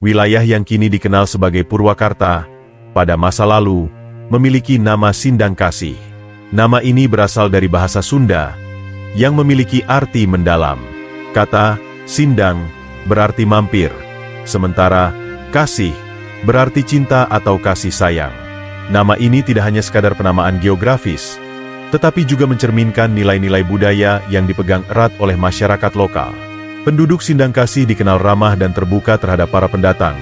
Wilayah yang kini dikenal sebagai Purwakarta, pada masa lalu, memiliki nama Sindangkasih. Nama ini berasal dari bahasa Sunda, yang memiliki arti mendalam. Kata Sindang berarti mampir, sementara kasih berarti cinta atau kasih sayang. Nama ini tidak hanya sekadar penamaan geografis, tetapi juga mencerminkan nilai-nilai budaya yang dipegang erat oleh masyarakat lokal. Penduduk Sindangkasih dikenal ramah dan terbuka terhadap para pendatang,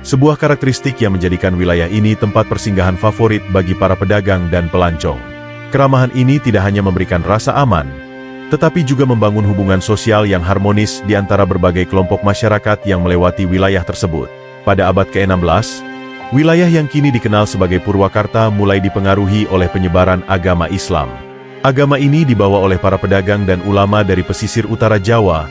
sebuah karakteristik yang menjadikan wilayah ini tempat persinggahan favorit bagi para pedagang dan pelancong. Keramahan ini tidak hanya memberikan rasa aman, tetapi juga membangun hubungan sosial yang harmonis di antara berbagai kelompok masyarakat yang melewati wilayah tersebut. Pada abad ke-16, wilayah yang kini dikenal sebagai Purwakarta mulai dipengaruhi oleh penyebaran agama Islam. Agama ini dibawa oleh para pedagang dan ulama dari pesisir utara Jawa,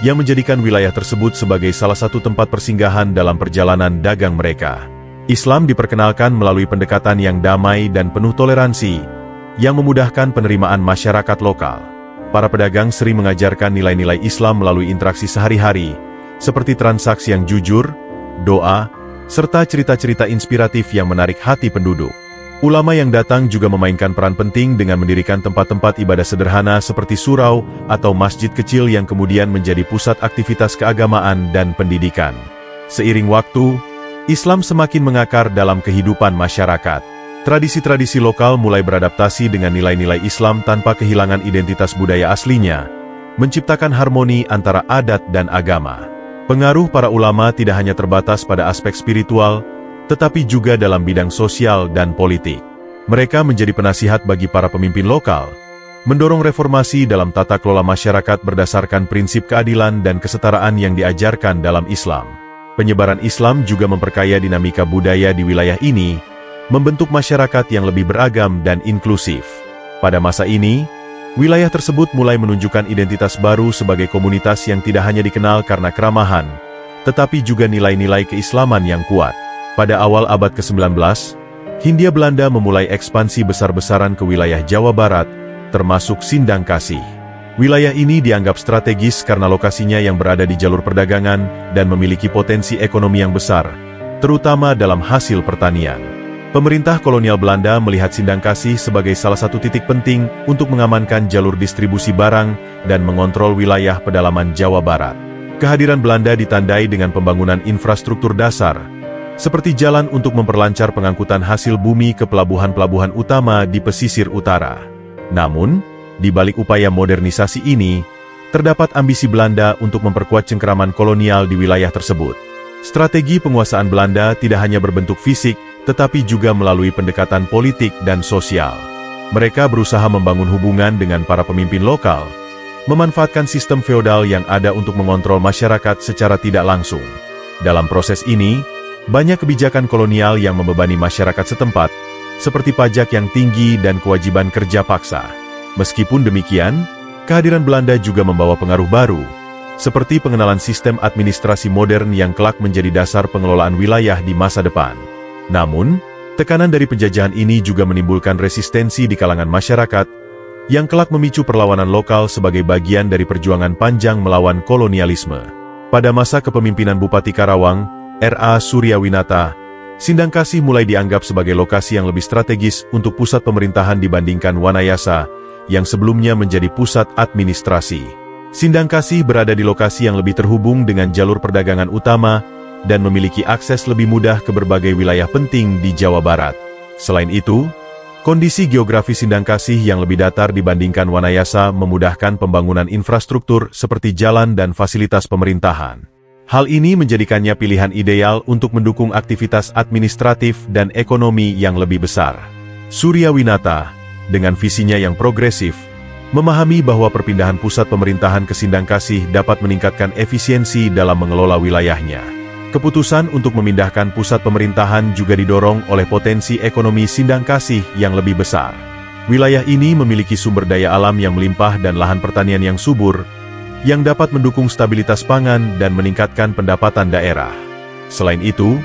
yang menjadikan wilayah tersebut sebagai salah satu tempat persinggahan dalam perjalanan dagang mereka. Islam diperkenalkan melalui pendekatan yang damai dan penuh toleransi, yang memudahkan penerimaan masyarakat lokal. Para pedagang sering mengajarkan nilai-nilai Islam melalui interaksi sehari-hari, seperti transaksi yang jujur, doa, serta cerita-cerita inspiratif yang menarik hati penduduk. Ulama yang datang juga memainkan peran penting dengan mendirikan tempat-tempat ibadah sederhana seperti surau atau masjid kecil yang kemudian menjadi pusat aktivitas keagamaan dan pendidikan. Seiring waktu, Islam semakin mengakar dalam kehidupan masyarakat. Tradisi-tradisi lokal mulai beradaptasi dengan nilai-nilai Islam tanpa kehilangan identitas budaya aslinya, menciptakan harmoni antara adat dan agama. Pengaruh para ulama tidak hanya terbatas pada aspek spiritual, tetapi juga dalam bidang sosial dan politik. Mereka menjadi penasihat bagi para pemimpin lokal, mendorong reformasi dalam tata kelola masyarakat berdasarkan prinsip keadilan dan kesetaraan yang diajarkan dalam Islam. Penyebaran Islam juga memperkaya dinamika budaya di wilayah ini, membentuk masyarakat yang lebih beragam dan inklusif. Pada masa ini, wilayah tersebut mulai menunjukkan identitas baru sebagai komunitas yang tidak hanya dikenal karena keramahan, tetapi juga nilai-nilai keislaman yang kuat. Pada awal abad ke-19, Hindia Belanda memulai ekspansi besar-besaran ke wilayah Jawa Barat, termasuk Sindangkasih. Wilayah ini dianggap strategis karena lokasinya yang berada di jalur perdagangan dan memiliki potensi ekonomi yang besar, terutama dalam hasil pertanian. Pemerintah kolonial Belanda melihat Sindangkasih sebagai salah satu titik penting untuk mengamankan jalur distribusi barang dan mengontrol wilayah pedalaman Jawa Barat. Kehadiran Belanda ditandai dengan pembangunan infrastruktur dasar, seperti jalan untuk memperlancar pengangkutan hasil bumi ke pelabuhan-pelabuhan utama di pesisir utara. Namun, di balik upaya modernisasi ini, terdapat ambisi Belanda untuk memperkuat cengkeraman kolonial di wilayah tersebut. Strategi penguasaan Belanda tidak hanya berbentuk fisik, tetapi juga melalui pendekatan politik dan sosial. Mereka berusaha membangun hubungan dengan para pemimpin lokal, memanfaatkan sistem feodal yang ada untuk mengontrol masyarakat secara tidak langsung. Dalam proses ini, banyak kebijakan kolonial yang membebani masyarakat setempat, seperti pajak yang tinggi dan kewajiban kerja paksa. Meskipun demikian, kehadiran Belanda juga membawa pengaruh baru, seperti pengenalan sistem administrasi modern yang kelak menjadi dasar pengelolaan wilayah di masa depan. Namun, tekanan dari penjajahan ini juga menimbulkan resistensi di kalangan masyarakat, yang kelak memicu perlawanan lokal sebagai bagian dari perjuangan panjang melawan kolonialisme. Pada masa kepemimpinan Bupati Karawang, R.A. Suryawinata, Sindangkasih mulai dianggap sebagai lokasi yang lebih strategis untuk pusat pemerintahan dibandingkan Wanayasa, yang sebelumnya menjadi pusat administrasi. Sindangkasih berada di lokasi yang lebih terhubung dengan jalur perdagangan utama, dan memiliki akses lebih mudah ke berbagai wilayah penting di Jawa Barat. Selain itu, kondisi geografi Sindangkasih yang lebih datar dibandingkan Wanayasa memudahkan pembangunan infrastruktur seperti jalan dan fasilitas pemerintahan. Hal ini menjadikannya pilihan ideal untuk mendukung aktivitas administratif dan ekonomi yang lebih besar. Suryawinata, dengan visinya yang progresif, memahami bahwa perpindahan pusat pemerintahan ke Sindangkasih dapat meningkatkan efisiensi dalam mengelola wilayahnya. Keputusan untuk memindahkan pusat pemerintahan juga didorong oleh potensi ekonomi Sindangkasih yang lebih besar. Wilayah ini memiliki sumber daya alam yang melimpah dan lahan pertanian yang subur, yang dapat mendukung stabilitas pangan dan meningkatkan pendapatan daerah. Selain itu,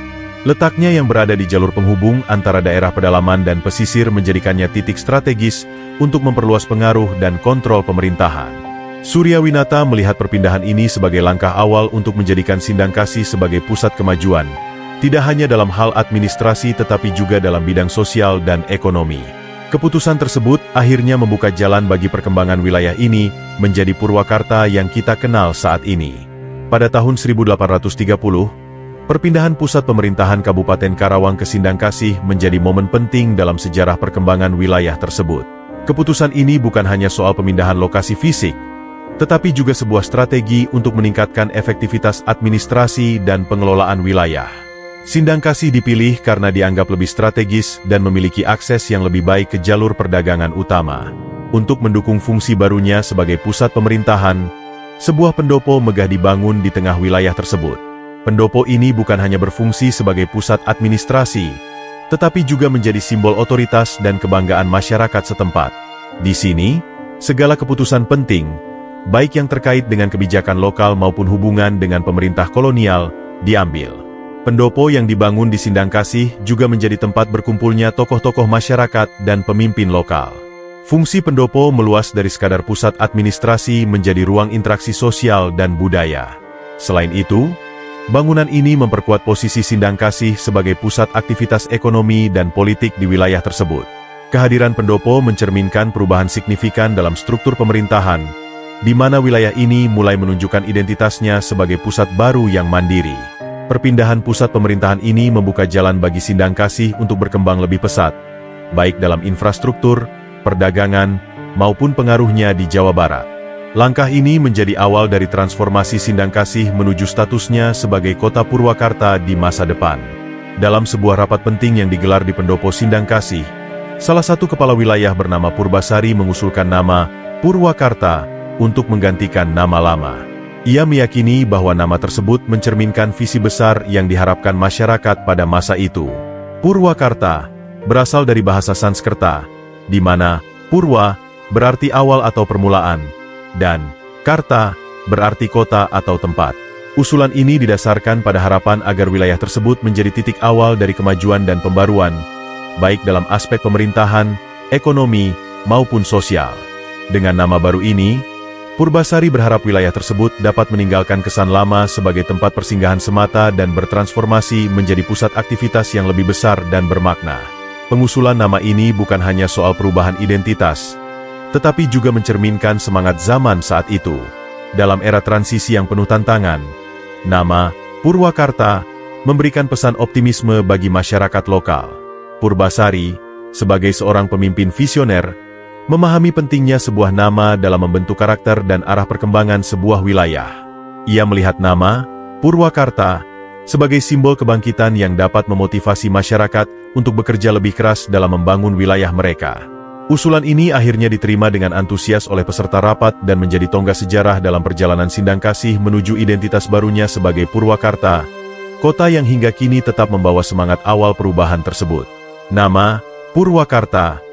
letaknya yang berada di jalur penghubung antara daerah pedalaman dan pesisir menjadikannya titik strategis untuk memperluas pengaruh dan kontrol pemerintahan. Suryawinata melihat perpindahan ini sebagai langkah awal untuk menjadikan Sindangkasih sebagai pusat kemajuan, tidak hanya dalam hal administrasi tetapi juga dalam bidang sosial dan ekonomi. Keputusan tersebut akhirnya membuka jalan bagi perkembangan wilayah ini menjadi Purwakarta yang kita kenal saat ini. Pada tahun 1830, perpindahan pusat pemerintahan Kabupaten Karawang ke Sindangkasih menjadi momen penting dalam sejarah perkembangan wilayah tersebut. Keputusan ini bukan hanya soal pemindahan lokasi fisik, tetapi juga sebuah strategi untuk meningkatkan efektivitas administrasi dan pengelolaan wilayah. Sindangkasih dipilih karena dianggap lebih strategis dan memiliki akses yang lebih baik ke jalur perdagangan utama. Untuk mendukung fungsi barunya sebagai pusat pemerintahan, sebuah pendopo megah dibangun di tengah wilayah tersebut. Pendopo ini bukan hanya berfungsi sebagai pusat administrasi, tetapi juga menjadi simbol otoritas dan kebanggaan masyarakat setempat. Di sini, segala keputusan penting, baik yang terkait dengan kebijakan lokal maupun hubungan dengan pemerintah kolonial, diambil. Pendopo yang dibangun di Sindangkasih juga menjadi tempat berkumpulnya tokoh-tokoh masyarakat dan pemimpin lokal. Fungsi pendopo meluas dari sekadar pusat administrasi menjadi ruang interaksi sosial dan budaya. Selain itu, bangunan ini memperkuat posisi Sindangkasih sebagai pusat aktivitas ekonomi dan politik di wilayah tersebut. Kehadiran pendopo mencerminkan perubahan signifikan dalam struktur pemerintahan, di mana wilayah ini mulai menunjukkan identitasnya sebagai pusat baru yang mandiri. Perpindahan pusat pemerintahan ini membuka jalan bagi Sindangkasih untuk berkembang lebih pesat, baik dalam infrastruktur, perdagangan, maupun pengaruhnya di Jawa Barat. Langkah ini menjadi awal dari transformasi Sindangkasih menuju statusnya sebagai kota Purwakarta di masa depan. Dalam sebuah rapat penting yang digelar di Pendopo Sindangkasih, salah satu kepala wilayah bernama Purbasari mengusulkan nama Purwakarta untuk menggantikan nama lama. Ia meyakini bahwa nama tersebut mencerminkan visi besar yang diharapkan masyarakat pada masa itu. Purwakarta berasal dari bahasa Sanskerta, di mana Purwa berarti awal atau permulaan, dan Karta berarti kota atau tempat. Usulan ini didasarkan pada harapan agar wilayah tersebut menjadi titik awal dari kemajuan dan pembaruan, baik dalam aspek pemerintahan, ekonomi, maupun sosial. Dengan nama baru ini, Purbasari berharap wilayah tersebut dapat meninggalkan kesan lama sebagai tempat persinggahan semata dan bertransformasi menjadi pusat aktivitas yang lebih besar dan bermakna. Pengusulan nama ini bukan hanya soal perubahan identitas, tetapi juga mencerminkan semangat zaman saat itu. Dalam era transisi yang penuh tantangan, nama Purwakarta memberikan pesan optimisme bagi masyarakat lokal. Purbasari, sebagai seorang pemimpin visioner, memahami pentingnya sebuah nama dalam membentuk karakter dan arah perkembangan sebuah wilayah. Ia melihat nama Purwakarta sebagai simbol kebangkitan yang dapat memotivasi masyarakat untuk bekerja lebih keras dalam membangun wilayah mereka. Usulan ini akhirnya diterima dengan antusias oleh peserta rapat dan menjadi tonggak sejarah dalam perjalanan Sindangkasih menuju identitas barunya sebagai Purwakarta, kota yang hingga kini tetap membawa semangat awal perubahan tersebut. Nama Purwakarta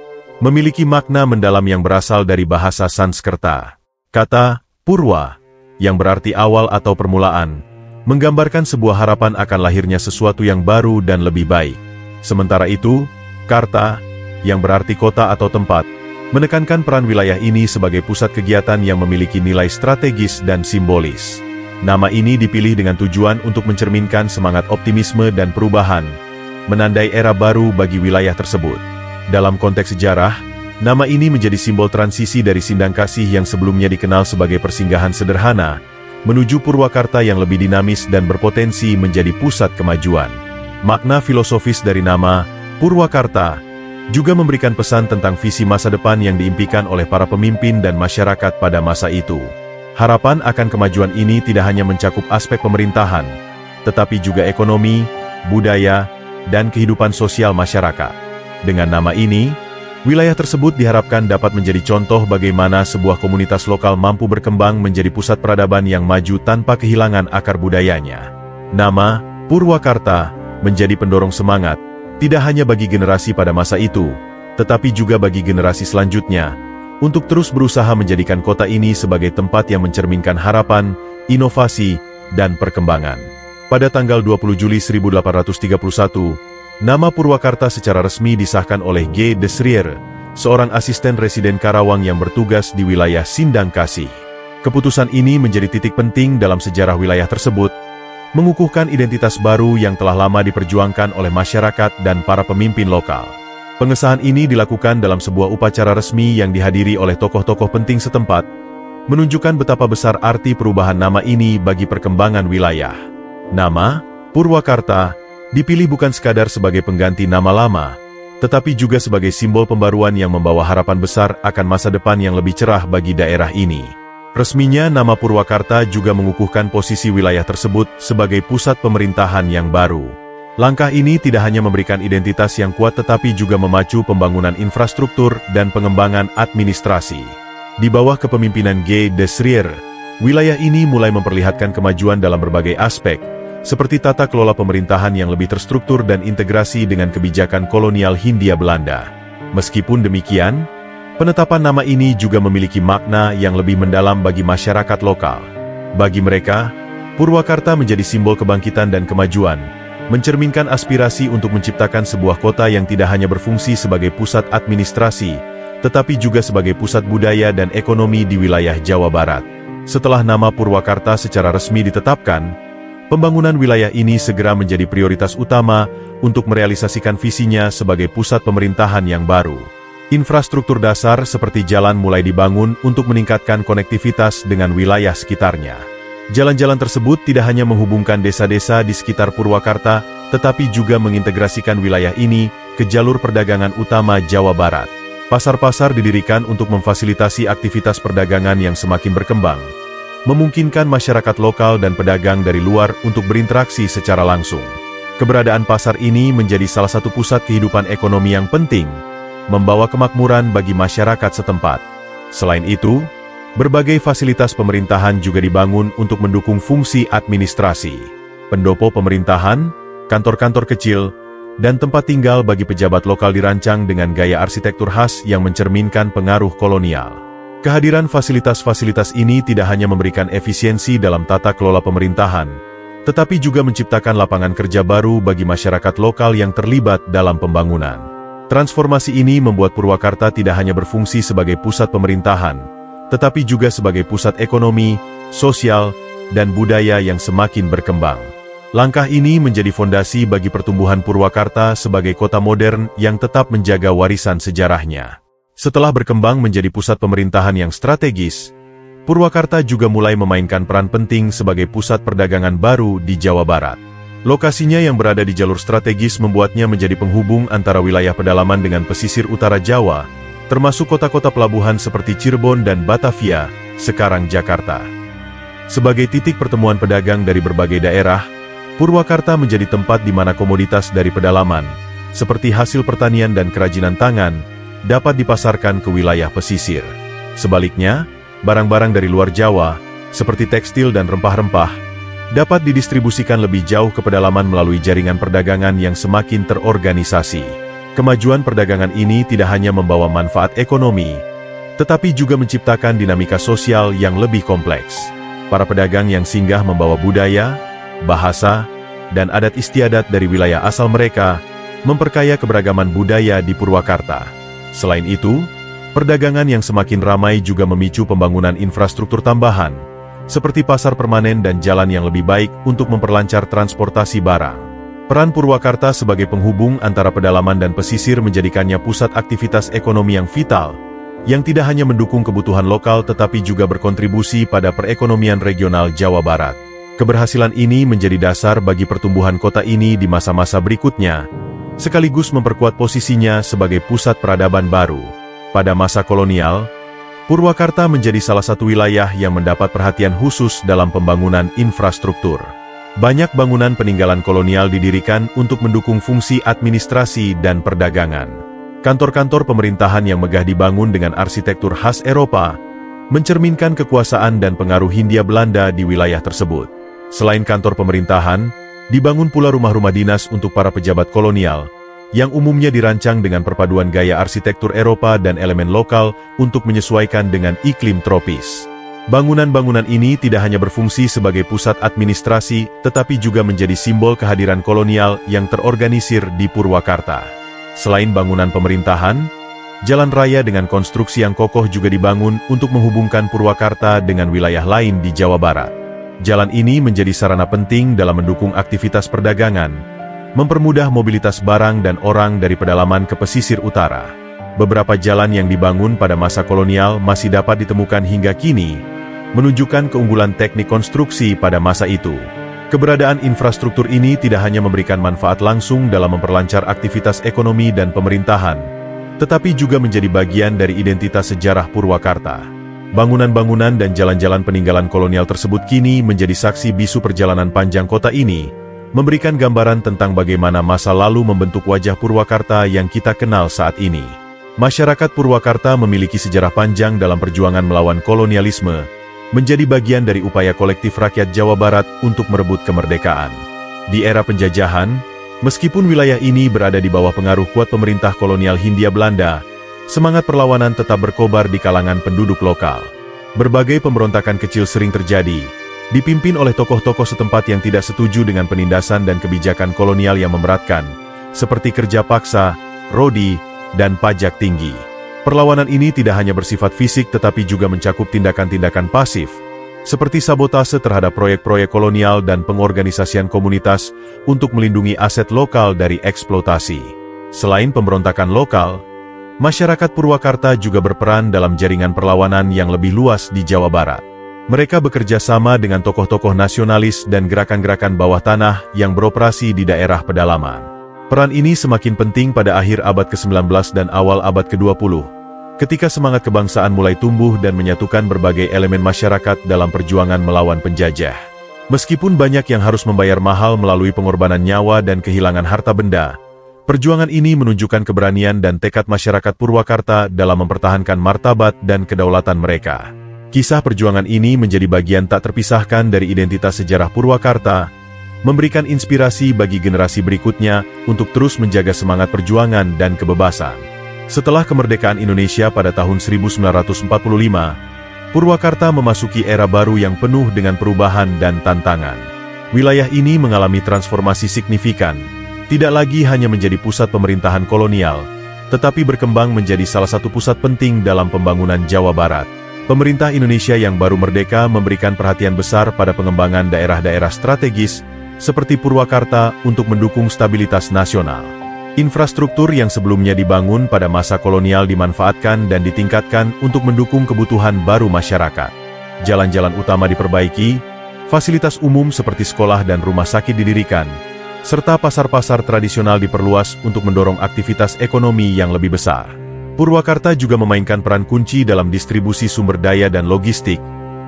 memiliki makna mendalam yang berasal dari bahasa Sanskerta. Kata Purwa, yang berarti awal atau permulaan, menggambarkan sebuah harapan akan lahirnya sesuatu yang baru dan lebih baik. Sementara itu, Karta, yang berarti kota atau tempat, menekankan peran wilayah ini sebagai pusat kegiatan yang memiliki nilai strategis dan simbolis. Nama ini dipilih dengan tujuan untuk mencerminkan semangat optimisme dan perubahan, menandai era baru bagi wilayah tersebut. Dalam konteks sejarah, nama ini menjadi simbol transisi dari Sindangkasih yang sebelumnya dikenal sebagai persinggahan sederhana, menuju Purwakarta yang lebih dinamis dan berpotensi menjadi pusat kemajuan. Makna filosofis dari nama Purwakarta juga memberikan pesan tentang visi masa depan yang diimpikan oleh para pemimpin dan masyarakat pada masa itu. Harapan akan kemajuan ini tidak hanya mencakup aspek pemerintahan, tetapi juga ekonomi, budaya, dan kehidupan sosial masyarakat. Dengan nama ini, wilayah tersebut diharapkan dapat menjadi contoh bagaimana sebuah komunitas lokal mampu berkembang menjadi pusat peradaban yang maju tanpa kehilangan akar budayanya. Nama Purwakarta menjadi pendorong semangat, tidak hanya bagi generasi pada masa itu, tetapi juga bagi generasi selanjutnya, untuk terus berusaha menjadikan kota ini sebagai tempat yang mencerminkan harapan, inovasi, dan perkembangan. Pada tanggal 20 Juli 1831, nama Purwakarta secara resmi disahkan oleh G. Desriere, seorang asisten residen Karawang yang bertugas di wilayah Sindangkasih. Keputusan ini menjadi titik penting dalam sejarah wilayah tersebut, mengukuhkan identitas baru yang telah lama diperjuangkan oleh masyarakat dan para pemimpin lokal. Pengesahan ini dilakukan dalam sebuah upacara resmi yang dihadiri oleh tokoh-tokoh penting setempat, menunjukkan betapa besar arti perubahan nama ini bagi perkembangan wilayah. Nama Purwakarta dipilih bukan sekadar sebagai pengganti nama lama, tetapi juga sebagai simbol pembaruan yang membawa harapan besar akan masa depan yang lebih cerah bagi daerah ini. Resminya, nama Purwakarta juga mengukuhkan posisi wilayah tersebut sebagai pusat pemerintahan yang baru. Langkah ini tidak hanya memberikan identitas yang kuat tetapi juga memacu pembangunan infrastruktur dan pengembangan administrasi. Di bawah kepemimpinan G. Desrier, wilayah ini mulai memperlihatkan kemajuan dalam berbagai aspek, seperti tata kelola pemerintahan yang lebih terstruktur dan integrasi dengan kebijakan kolonial Hindia Belanda. Meskipun demikian, penetapan nama ini juga memiliki makna yang lebih mendalam bagi masyarakat lokal. Bagi mereka, Purwakarta menjadi simbol kebangkitan dan kemajuan, mencerminkan aspirasi untuk menciptakan sebuah kota yang tidak hanya berfungsi sebagai pusat administrasi, tetapi juga sebagai pusat budaya dan ekonomi di wilayah Jawa Barat. Setelah nama Purwakarta secara resmi ditetapkan, pembangunan wilayah ini segera menjadi prioritas utama untuk merealisasikan visinya sebagai pusat pemerintahan yang baru. Infrastruktur dasar seperti jalan mulai dibangun untuk meningkatkan konektivitas dengan wilayah sekitarnya. Jalan-jalan tersebut tidak hanya menghubungkan desa-desa di sekitar Purwakarta, tetapi juga mengintegrasikan wilayah ini ke jalur perdagangan utama Jawa Barat. Pasar-pasar didirikan untuk memfasilitasi aktivitas perdagangan yang semakin berkembang, memungkinkan masyarakat lokal dan pedagang dari luar untuk berinteraksi secara langsung. Keberadaan pasar ini menjadi salah satu pusat kehidupan ekonomi yang penting, membawa kemakmuran bagi masyarakat setempat. Selain itu, berbagai fasilitas pemerintahan juga dibangun untuk mendukung fungsi administrasi, pendopo pemerintahan, kantor-kantor kecil, dan tempat tinggal bagi pejabat lokal dirancang dengan gaya arsitektur khas yang mencerminkan pengaruh kolonial. Kehadiran fasilitas-fasilitas ini tidak hanya memberikan efisiensi dalam tata kelola pemerintahan, tetapi juga menciptakan lapangan kerja baru bagi masyarakat lokal yang terlibat dalam pembangunan. Transformasi ini membuat Purwakarta tidak hanya berfungsi sebagai pusat pemerintahan, tetapi juga sebagai pusat ekonomi, sosial, dan budaya yang semakin berkembang. Langkah ini menjadi fondasi bagi pertumbuhan Purwakarta sebagai kota modern yang tetap menjaga warisan sejarahnya. Setelah berkembang menjadi pusat pemerintahan yang strategis, Purwakarta juga mulai memainkan peran penting sebagai pusat perdagangan baru di Jawa Barat. Lokasinya yang berada di jalur strategis membuatnya menjadi penghubung antara wilayah pedalaman dengan pesisir utara Jawa, termasuk kota-kota pelabuhan seperti Cirebon dan Batavia, sekarang Jakarta. Sebagai titik pertemuan pedagang dari berbagai daerah, Purwakarta menjadi tempat di mana komoditas dari pedalaman, seperti hasil pertanian dan kerajinan tangan, dapat dipasarkan ke wilayah pesisir. Sebaliknya, barang-barang dari luar Jawa, seperti tekstil dan rempah-rempah, dapat didistribusikan lebih jauh ke pedalaman melalui jaringan perdagangan yang semakin terorganisasi. Kemajuan perdagangan ini tidak hanya membawa manfaat ekonomi, tetapi juga menciptakan dinamika sosial yang lebih kompleks. Para pedagang yang singgah membawa budaya, bahasa, dan adat istiadat dari wilayah asal mereka, memperkaya keberagaman budaya di Purwakarta. Selain itu, perdagangan yang semakin ramai juga memicu pembangunan infrastruktur tambahan, seperti pasar permanen dan jalan yang lebih baik untuk memperlancar transportasi barang. Peran Purwakarta sebagai penghubung antara pedalaman dan pesisir menjadikannya pusat aktivitas ekonomi yang vital, yang tidak hanya mendukung kebutuhan lokal tetapi juga berkontribusi pada perekonomian regional Jawa Barat. Keberhasilan ini menjadi dasar bagi pertumbuhan kota ini di masa-masa berikutnya, sekaligus memperkuat posisinya sebagai pusat peradaban baru. Pada masa kolonial, Purwakarta menjadi salah satu wilayah yang mendapat perhatian khusus dalam pembangunan infrastruktur. Banyak bangunan peninggalan kolonial didirikan untuk mendukung fungsi administrasi dan perdagangan. Kantor-kantor pemerintahan yang megah dibangun dengan arsitektur khas Eropa, mencerminkan kekuasaan dan pengaruh Hindia Belanda di wilayah tersebut. Selain kantor pemerintahan, dibangun pula rumah-rumah dinas untuk para pejabat kolonial, yang umumnya dirancang dengan perpaduan gaya arsitektur Eropa dan elemen lokal untuk menyesuaikan dengan iklim tropis. Bangunan-bangunan ini tidak hanya berfungsi sebagai pusat administrasi, tetapi juga menjadi simbol kehadiran kolonial yang terorganisir di Purwakarta. Selain bangunan pemerintahan, Jalan raya dengan konstruksi yang kokoh juga dibangun untuk menghubungkan Purwakarta dengan wilayah lain di Jawa Barat. Jalan ini menjadi sarana penting dalam mendukung aktivitas perdagangan, mempermudah mobilitas barang dan orang dari pedalaman ke pesisir utara. Beberapa jalan yang dibangun pada masa kolonial masih dapat ditemukan hingga kini, menunjukkan keunggulan teknik konstruksi pada masa itu. Keberadaan infrastruktur ini tidak hanya memberikan manfaat langsung dalam memperlancar aktivitas ekonomi dan pemerintahan, tetapi juga menjadi bagian dari identitas sejarah Purwakarta. Bangunan-bangunan dan jalan-jalan peninggalan kolonial tersebut kini menjadi saksi bisu perjalanan panjang kota ini, memberikan gambaran tentang bagaimana masa lalu membentuk wajah Purwakarta yang kita kenal saat ini. Masyarakat Purwakarta memiliki sejarah panjang dalam perjuangan melawan kolonialisme, menjadi bagian dari upaya kolektif rakyat Jawa Barat untuk merebut kemerdekaan. Di era penjajahan, meskipun wilayah ini berada di bawah pengaruh kuat pemerintah kolonial Hindia Belanda, semangat perlawanan tetap berkobar di kalangan penduduk lokal. Berbagai pemberontakan kecil sering terjadi, dipimpin oleh tokoh-tokoh setempat yang tidak setuju dengan penindasan dan kebijakan kolonial yang memberatkan, seperti kerja paksa, rodi, dan pajak tinggi. Perlawanan ini tidak hanya bersifat fisik tetapi juga mencakup tindakan-tindakan pasif, seperti sabotase terhadap proyek-proyek kolonial dan pengorganisasian komunitas untuk melindungi aset lokal dari eksploitasi. Selain pemberontakan lokal, masyarakat Purwakarta juga berperan dalam jaringan perlawanan yang lebih luas di Jawa Barat. Mereka bekerja sama dengan tokoh-tokoh nasionalis dan gerakan-gerakan bawah tanah yang beroperasi di daerah pedalaman. Peran ini semakin penting pada akhir abad ke-19 dan awal abad ke-20, ketika semangat kebangsaan mulai tumbuh dan menyatukan berbagai elemen masyarakat dalam perjuangan melawan penjajah. Meskipun banyak yang harus membayar mahal melalui pengorbanan nyawa dan kehilangan harta benda, perjuangan ini menunjukkan keberanian dan tekad masyarakat Purwakarta dalam mempertahankan martabat dan kedaulatan mereka. Kisah perjuangan ini menjadi bagian tak terpisahkan dari identitas sejarah Purwakarta, memberikan inspirasi bagi generasi berikutnya untuk terus menjaga semangat perjuangan dan kebebasan. Setelah kemerdekaan Indonesia pada tahun 1945, Purwakarta memasuki era baru yang penuh dengan perubahan dan tantangan. Wilayah ini mengalami transformasi signifikan, tidak lagi hanya menjadi pusat pemerintahan kolonial, tetapi berkembang menjadi salah satu pusat penting dalam pembangunan Jawa Barat. Pemerintah Indonesia yang baru merdeka memberikan perhatian besar pada pengembangan daerah-daerah strategis, seperti Purwakarta untuk mendukung stabilitas nasional. Infrastruktur yang sebelumnya dibangun pada masa kolonial dimanfaatkan dan ditingkatkan untuk mendukung kebutuhan baru masyarakat. Jalan-jalan utama diperbaiki, fasilitas umum seperti sekolah dan rumah sakit didirikan, serta pasar-pasar tradisional diperluas untuk mendorong aktivitas ekonomi yang lebih besar. Purwakarta juga memainkan peran kunci dalam distribusi sumber daya dan logistik,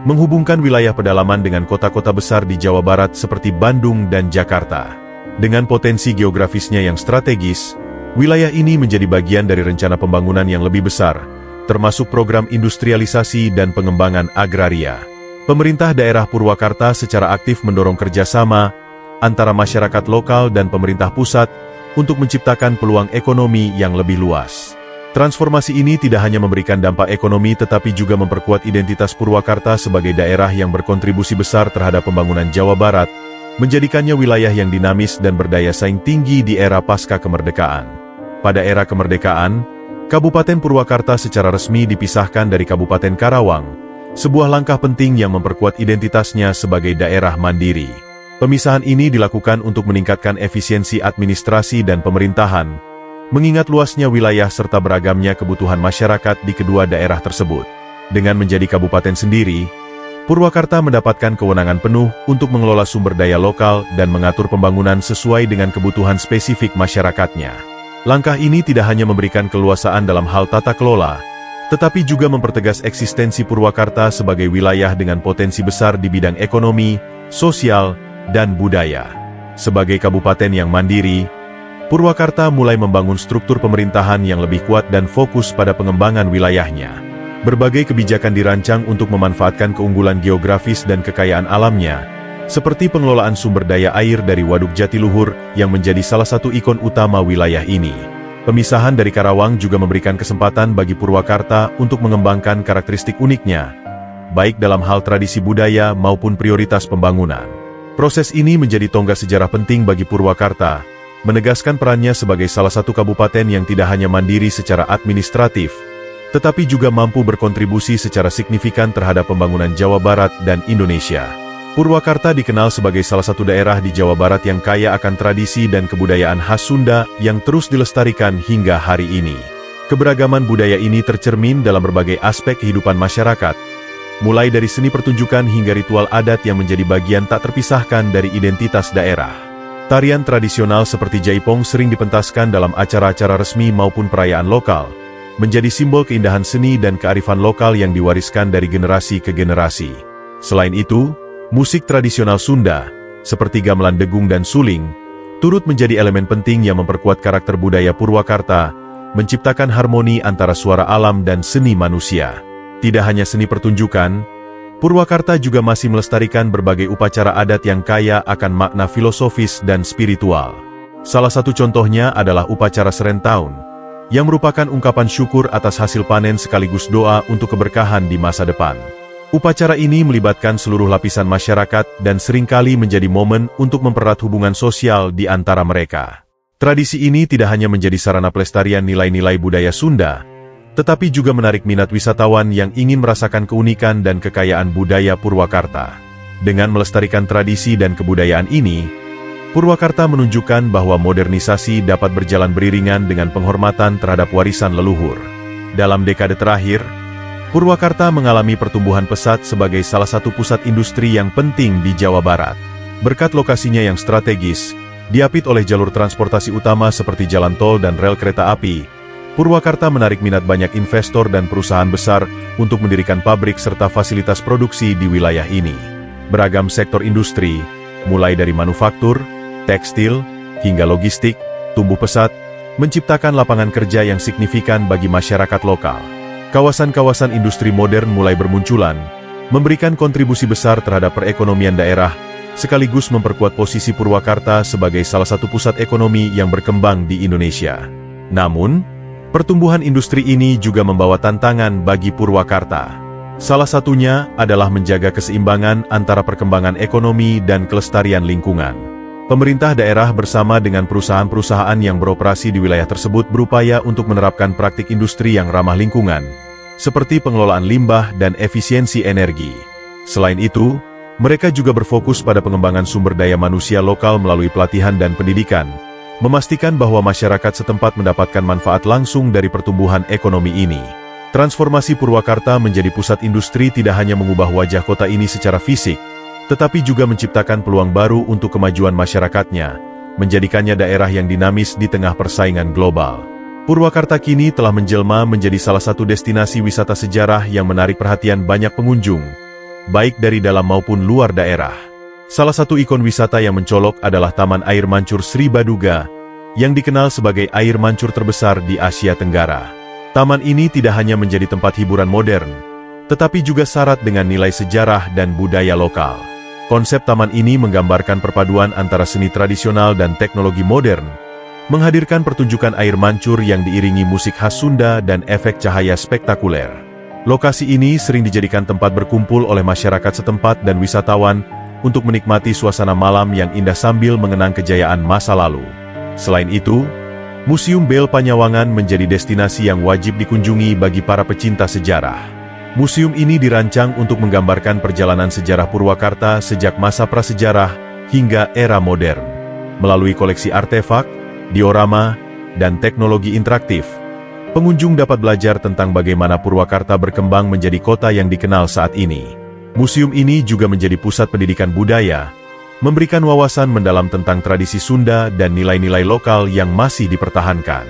menghubungkan wilayah pedalaman dengan kota-kota besar di Jawa Barat seperti Bandung dan Jakarta. Dengan potensi geografisnya yang strategis, wilayah ini menjadi bagian dari rencana pembangunan yang lebih besar, termasuk program industrialisasi dan pengembangan agraria. Pemerintah daerah Purwakarta secara aktif mendorong kerjasama antara masyarakat lokal dan pemerintah pusat untuk menciptakan peluang ekonomi yang lebih luas. Transformasi ini tidak hanya memberikan dampak ekonomi tetapi juga memperkuat identitas Purwakarta sebagai daerah yang berkontribusi besar terhadap pembangunan Jawa Barat, menjadikannya wilayah yang dinamis dan berdaya saing tinggi di era pasca kemerdekaan. Pada era kemerdekaan, Kabupaten Purwakarta secara resmi dipisahkan dari Kabupaten Karawang, sebuah langkah penting yang memperkuat identitasnya sebagai daerah mandiri. Pemisahan ini dilakukan untuk meningkatkan efisiensi administrasi dan pemerintahan, mengingat luasnya wilayah serta beragamnya kebutuhan masyarakat di kedua daerah tersebut. Dengan menjadi kabupaten sendiri, Purwakarta mendapatkan kewenangan penuh untuk mengelola sumber daya lokal dan mengatur pembangunan sesuai dengan kebutuhan spesifik masyarakatnya. Langkah ini tidak hanya memberikan keluasaan dalam hal tata kelola, tetapi juga mempertegas eksistensi Purwakarta sebagai wilayah dengan potensi besar di bidang ekonomi, sosial, dan budaya. Sebagai kabupaten yang mandiri, Purwakarta mulai membangun struktur pemerintahan yang lebih kuat dan fokus pada pengembangan wilayahnya. Berbagai kebijakan dirancang untuk memanfaatkan keunggulan geografis dan kekayaan alamnya, seperti pengelolaan sumber daya air dari Waduk Jatiluhur yang menjadi salah satu ikon utama wilayah ini. Pemisahan dari Karawang juga memberikan kesempatan bagi Purwakarta untuk mengembangkan karakteristik uniknya, baik dalam hal tradisi budaya maupun prioritas pembangunan. Proses ini menjadi tonggak sejarah penting bagi Purwakarta, menegaskan perannya sebagai salah satu kabupaten yang tidak hanya mandiri secara administratif, tetapi juga mampu berkontribusi secara signifikan terhadap pembangunan Jawa Barat dan Indonesia. Purwakarta dikenal sebagai salah satu daerah di Jawa Barat yang kaya akan tradisi dan kebudayaan khas Sunda yang terus dilestarikan hingga hari ini. Keberagaman budaya ini tercermin dalam berbagai aspek kehidupan masyarakat, mulai dari seni pertunjukan hingga ritual adat yang menjadi bagian tak terpisahkan dari identitas daerah. Tarian tradisional seperti jaipong sering dipentaskan dalam acara-acara resmi maupun perayaan lokal, menjadi simbol keindahan seni dan kearifan lokal yang diwariskan dari generasi ke generasi. Selain itu, musik tradisional Sunda, seperti gamelan degung dan suling, turut menjadi elemen penting yang memperkuat karakter budaya Purwakarta, menciptakan harmoni antara suara alam dan seni manusia. Tidak hanya seni pertunjukan, Purwakarta juga masih melestarikan berbagai upacara adat yang kaya akan makna filosofis dan spiritual. Salah satu contohnya adalah upacara Serentaun, yang merupakan ungkapan syukur atas hasil panen sekaligus doa untuk keberkahan di masa depan. Upacara ini melibatkan seluruh lapisan masyarakat dan seringkali menjadi momen untuk mempererat hubungan sosial di antara mereka. Tradisi ini tidak hanya menjadi sarana pelestarian nilai-nilai budaya Sunda, tetapi juga menarik minat wisatawan yang ingin merasakan keunikan dan kekayaan budaya Purwakarta. Dengan melestarikan tradisi dan kebudayaan ini, Purwakarta menunjukkan bahwa modernisasi dapat berjalan beriringan dengan penghormatan terhadap warisan leluhur. Dalam dekade terakhir, Purwakarta mengalami pertumbuhan pesat sebagai salah satu pusat industri yang penting di Jawa Barat. Berkat lokasinya yang strategis, diapit oleh jalur transportasi utama seperti jalan tol dan rel kereta api, Purwakarta menarik minat banyak investor dan perusahaan besar untuk mendirikan pabrik serta fasilitas produksi di wilayah ini. Beragam sektor industri, mulai dari manufaktur, tekstil, hingga logistik, tumbuh pesat, menciptakan lapangan kerja yang signifikan bagi masyarakat lokal. Kawasan-kawasan industri modern mulai bermunculan, memberikan kontribusi besar terhadap perekonomian daerah, sekaligus memperkuat posisi Purwakarta sebagai salah satu pusat ekonomi yang berkembang di Indonesia. Namun, pertumbuhan industri ini juga membawa tantangan bagi Purwakarta. Salah satunya adalah menjaga keseimbangan antara perkembangan ekonomi dan kelestarian lingkungan. Pemerintah daerah bersama dengan perusahaan-perusahaan yang beroperasi di wilayah tersebut berupaya untuk menerapkan praktik industri yang ramah lingkungan, seperti pengelolaan limbah dan efisiensi energi. Selain itu, mereka juga berfokus pada pengembangan sumber daya manusia lokal melalui pelatihan dan pendidikan, memastikan bahwa masyarakat setempat mendapatkan manfaat langsung dari pertumbuhan ekonomi ini. Transformasi Purwakarta menjadi pusat industri tidak hanya mengubah wajah kota ini secara fisik, tetapi juga menciptakan peluang baru untuk kemajuan masyarakatnya, menjadikannya daerah yang dinamis di tengah persaingan global. Purwakarta kini telah menjelma menjadi salah satu destinasi wisata sejarah yang menarik perhatian banyak pengunjung, baik dari dalam maupun luar daerah. Salah satu ikon wisata yang mencolok adalah Taman Air Mancur Sri Baduga, yang dikenal sebagai air mancur terbesar di Asia Tenggara. Taman ini tidak hanya menjadi tempat hiburan modern, tetapi juga syarat dengan nilai sejarah dan budaya lokal. Konsep taman ini menggambarkan perpaduan antara seni tradisional dan teknologi modern, menghadirkan pertunjukan air mancur yang diiringi musik khas Sunda dan efek cahaya spektakuler. Lokasi ini sering dijadikan tempat berkumpul oleh masyarakat setempat dan wisatawan untuk menikmati suasana malam yang indah sambil mengenang kejayaan masa lalu. Selain itu, Museum Bel Panyawangan menjadi destinasi yang wajib dikunjungi bagi para pecinta sejarah. Museum ini dirancang untuk menggambarkan perjalanan sejarah Purwakarta sejak masa prasejarah hingga era modern. Melalui koleksi artefak, diorama, dan teknologi interaktif, pengunjung dapat belajar tentang bagaimana Purwakarta berkembang menjadi kota yang dikenal saat ini. Museum ini juga menjadi pusat pendidikan budaya, memberikan wawasan mendalam tentang tradisi Sunda dan nilai-nilai lokal yang masih dipertahankan.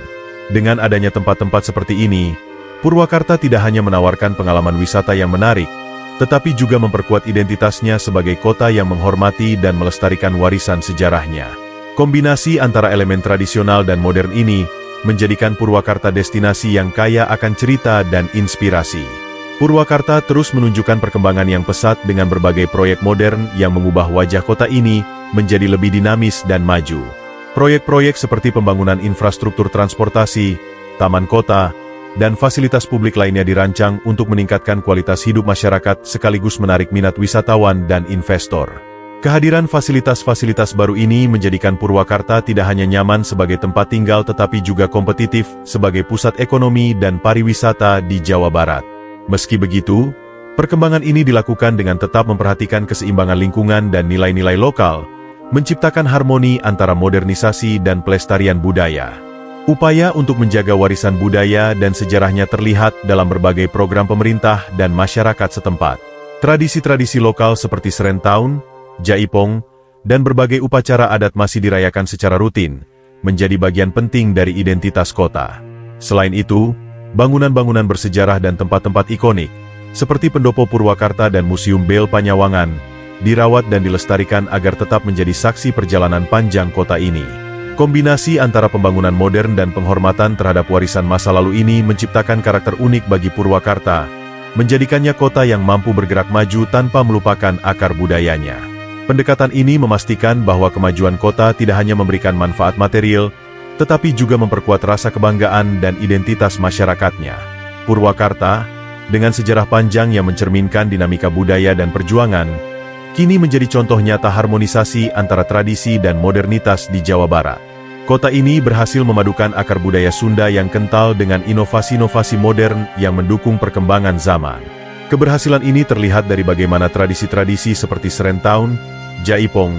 Dengan adanya tempat-tempat seperti ini, Purwakarta tidak hanya menawarkan pengalaman wisata yang menarik, tetapi juga memperkuat identitasnya sebagai kota yang menghormati dan melestarikan warisan sejarahnya. Kombinasi antara elemen tradisional dan modern ini menjadikan Purwakarta destinasi yang kaya akan cerita dan inspirasi. Purwakarta terus menunjukkan perkembangan yang pesat dengan berbagai proyek modern yang mengubah wajah kota ini menjadi lebih dinamis dan maju. Proyek-proyek seperti pembangunan infrastruktur transportasi, taman kota, dan fasilitas publik lainnya dirancang untuk meningkatkan kualitas hidup masyarakat sekaligus menarik minat wisatawan dan investor. Kehadiran fasilitas-fasilitas baru ini menjadikan Purwakarta tidak hanya nyaman sebagai tempat tinggal tetapi juga kompetitif sebagai pusat ekonomi dan pariwisata di Jawa Barat. Meski begitu, perkembangan ini dilakukan dengan tetap memperhatikan keseimbangan lingkungan dan nilai-nilai lokal, menciptakan harmoni antara modernisasi dan pelestarian budaya. Upaya untuk menjaga warisan budaya dan sejarahnya terlihat dalam berbagai program pemerintah dan masyarakat setempat. Tradisi-tradisi lokal seperti Serentahun, Jaipong, dan berbagai upacara adat masih dirayakan secara rutin, menjadi bagian penting dari identitas kota. Selain itu, bangunan-bangunan bersejarah dan tempat-tempat ikonik, seperti Pendopo Purwakarta dan Museum Bel Panyawangan, dirawat dan dilestarikan agar tetap menjadi saksi perjalanan panjang kota ini. Kombinasi antara pembangunan modern dan penghormatan terhadap warisan masa lalu ini menciptakan karakter unik bagi Purwakarta, menjadikannya kota yang mampu bergerak maju tanpa melupakan akar budayanya. Pendekatan ini memastikan bahwa kemajuan kota tidak hanya memberikan manfaat material, tetapi juga memperkuat rasa kebanggaan dan identitas masyarakatnya. Purwakarta, dengan sejarah panjang yang mencerminkan dinamika budaya dan perjuangan, kini menjadi contoh nyata harmonisasi antara tradisi dan modernitas di Jawa Barat. Kota ini berhasil memadukan akar budaya Sunda yang kental dengan inovasi-inovasi modern yang mendukung perkembangan zaman. Keberhasilan ini terlihat dari bagaimana tradisi-tradisi seperti Serentahun, Jaipong,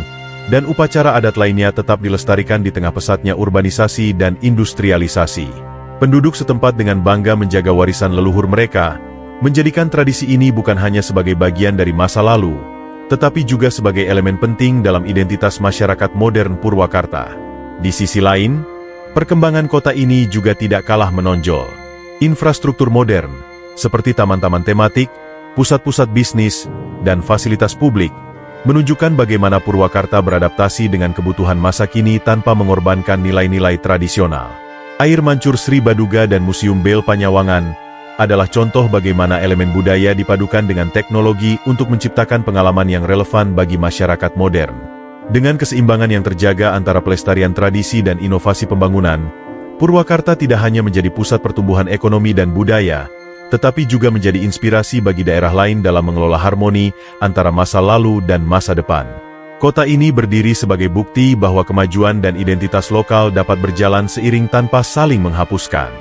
dan upacara adat lainnya tetap dilestarikan di tengah pesatnya urbanisasi dan industrialisasi. Penduduk setempat dengan bangga menjaga warisan leluhur mereka, menjadikan tradisi ini bukan hanya sebagai bagian dari masa lalu, tetapi juga sebagai elemen penting dalam identitas masyarakat modern Purwakarta. Di sisi lain, perkembangan kota ini juga tidak kalah menonjol. Infrastruktur modern, seperti taman-taman tematik, pusat-pusat bisnis, dan fasilitas publik, menunjukkan bagaimana Purwakarta beradaptasi dengan kebutuhan masa kini tanpa mengorbankan nilai-nilai tradisional. Air Mancur Sri Baduga dan Museum Bel Panyawangan adalah contoh bagaimana elemen budaya dipadukan dengan teknologi untuk menciptakan pengalaman yang relevan bagi masyarakat modern. Dengan keseimbangan yang terjaga antara pelestarian tradisi dan inovasi pembangunan, Purwakarta tidak hanya menjadi pusat pertumbuhan ekonomi dan budaya, tetapi juga menjadi inspirasi bagi daerah lain dalam mengelola harmoni antara masa lalu dan masa depan. Kota ini berdiri sebagai bukti bahwa kemajuan dan identitas lokal dapat berjalan seiring tanpa saling menghapuskan.